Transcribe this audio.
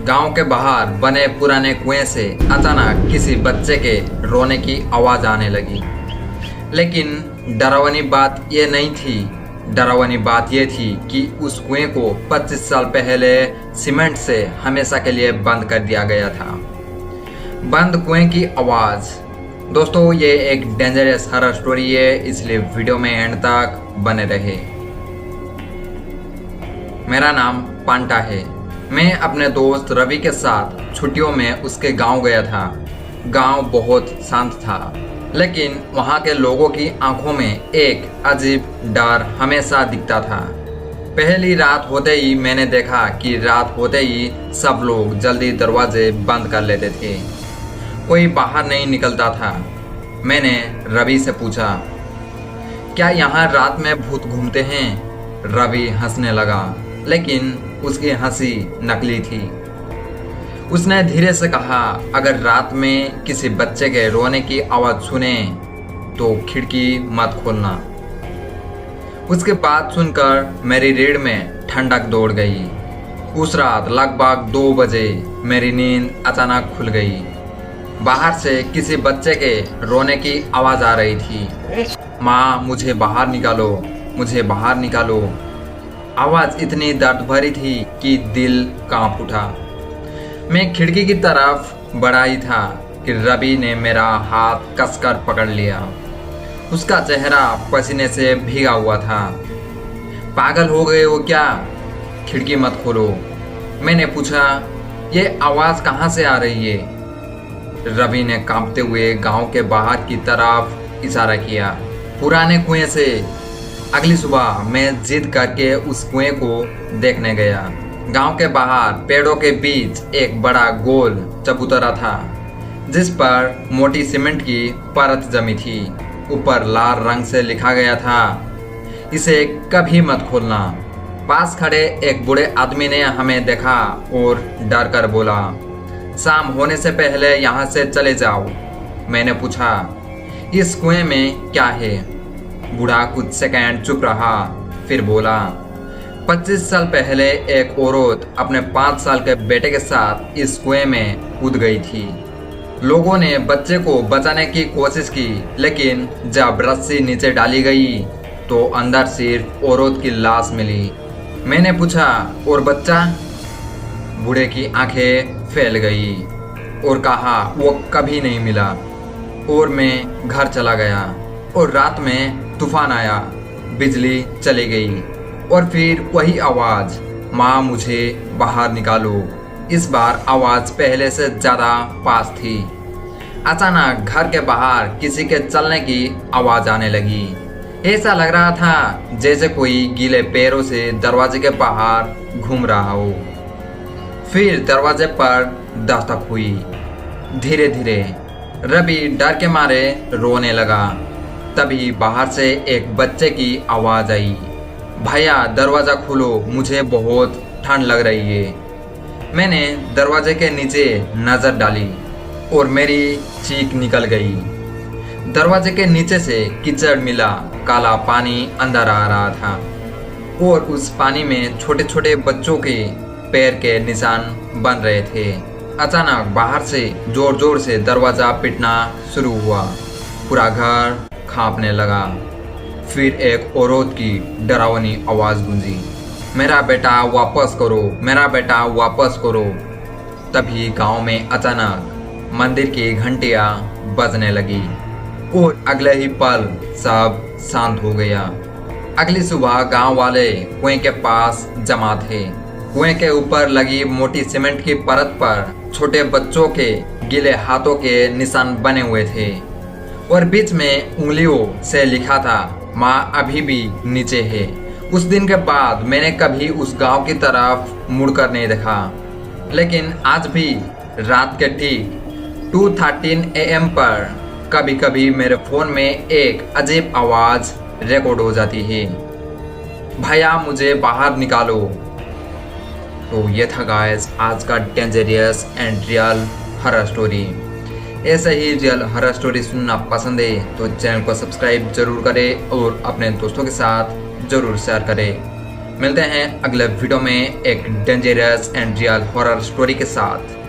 गांव के बाहर बने पुराने कुएं से अचानक किसी बच्चे के रोने की आवाज आने लगी। लेकिन डरावनी बात यह नहीं थी। डरावनी बात यह थी कि उस कुएं को 25 साल पहले सीमेंट से हमेशा के लिए बंद कर दिया गया था। बंद कुएं की आवाज। दोस्तों, ये एक डेंजरस हॉरर स्टोरी है, इसलिए वीडियो में एंड तक बने रहे। मेरा नाम पांटा है। मैं अपने दोस्त रवि के साथ छुट्टियों में उसके गांव गया था। गांव बहुत शांत था, लेकिन वहां के लोगों की आंखों में एक अजीब डर हमेशा दिखता था। पहली रात होते ही मैंने देखा कि रात होते ही सब लोग जल्दी दरवाजे बंद कर लेते थे। कोई बाहर नहीं निकलता था। मैंने रवि से पूछा, क्या यहाँ रात में भूत घूमते हैं? रवि हंसने लगा, लेकिन उसकी हंसी नकली थी। उसने धीरे से कहा, अगर रात में किसी बच्चे के रोने की आवाज सुने तो खिड़की मत खोलना। उसकी बात सुनकर मेरी रीढ़ में ठंडक दौड़ गई। उस रात लगभग 2 बजे मेरी नींद अचानक खुल गई। बाहर से किसी बच्चे के रोने की आवाज आ रही थी। माँ, मुझे बाहर निकालो, मुझे बाहर निकालो। आवाज इतनी दर्द भरी थी कि दिल कांप उठा। मैं खिड़की की तरफ बढ़ा ही था कि रवि ने मेरा हाथ कसकर पकड़ लिया। उसका चेहरा पसीने से भीगा हुआ था। पागल हो गए हो क्या? खिड़की मत खोलो। मैंने पूछा, ये आवाज कहाँ से आ रही है? रवि ने कांपते हुए गांव के बाहर की तरफ इशारा किया। पुराने कुएं से। अगली सुबह मैं जिद करके उस कुएं को देखने गया। गांव के बाहर पेड़ों के बीच एक बड़ा गोल चबूतरा था, जिस पर मोटी सीमेंट की परत जमी थी। ऊपर लाल रंग से लिखा गया था, इसे कभी मत खोलना। पास खड़े एक बूढ़े आदमी ने हमें देखा और डर कर बोला, शाम होने से पहले यहाँ से चले जाओ। मैंने पूछा, इस कुएं में क्या है? बूढ़ा कुछ सेकंड चुप रहा, फिर बोला, 25 साल पहले एक औरत अपने 5 साल के बेटे के साथ इस कुएं में कूद गई थी। लोगों ने बच्चे को बचाने की कोशिश की, लेकिन जब रस्सी नीचे डाली गई तो अंदर सिर्फ औरत की लाश मिली। मैंने पूछा, और बच्चा? बूढ़े की आंखें फैल गई और कहा, वो कभी नहीं मिला। और मैं घर चला गया और रात में तूफान आया, बिजली चली गई और फिर वही आवाज, माँ, मुझे बाहर निकालो। इस बार आवाज पहले से ज्यादा पास थी। अचानक घर के बाहर किसी के चलने की आवाज आने लगी। ऐसा लग रहा था जैसे कोई गीले पैरों से दरवाजे के बाहर घूम रहा हो। फिर दरवाजे पर दस्तक हुई। धीरे धीरे रवि डर के मारे रोने लगा। तभी बाहर से एक बच्चे की आवाज आई, भैया दरवाजा खोलो, मुझे बहुत ठंड लग रही है। मैंने दरवाजे के नीचे नजर डाली और मेरी चीख निकल गई। दरवाजे के नीचे से कीचड़ मिला काला पानी अंदर आ रहा था और उस पानी में छोटे छोटे बच्चों के पैर के निशान बन रहे थे। अचानक बाहर से जोर जोर से दरवाजा पिटना शुरू हुआ। पूरा घर कांपने लगा। फिर एक औरत की डरावनी आवाज गूंजी, मेरा बेटा वापस करो, मेरा बेटा वापस करो। तभी गांव में अचानक मंदिर की घंटियां बजने लगी और अगले ही पल सब शांत हो गया। अगली सुबह गांव वाले कुएं के पास जमा थे। कुएं के ऊपर लगी मोटी सीमेंट की परत पर छोटे बच्चों के गीले हाथों के निशान बने हुए थे और बीच में उंगलियों से लिखा था, माँ अभी भी नीचे है। उस दिन के बाद मैंने कभी उस गांव की तरफ मुड़कर नहीं देखा। लेकिन आज भी रात के ठीक 2:13 AM पर कभी कभी मेरे फोन में एक अजीब आवाज रिकॉर्ड हो जाती है, भैया मुझे बाहर निकालो। तो ये था गाइस आज का dangerous and real horror story. ऐसे ही रियल हॉरर स्टोरी सुनना पसंद है तो चैनल को सब्सक्राइब जरूर करें और अपने दोस्तों के साथ जरूर शेयर करें। मिलते हैं अगले वीडियो में एक dangerous and real horror story के साथ।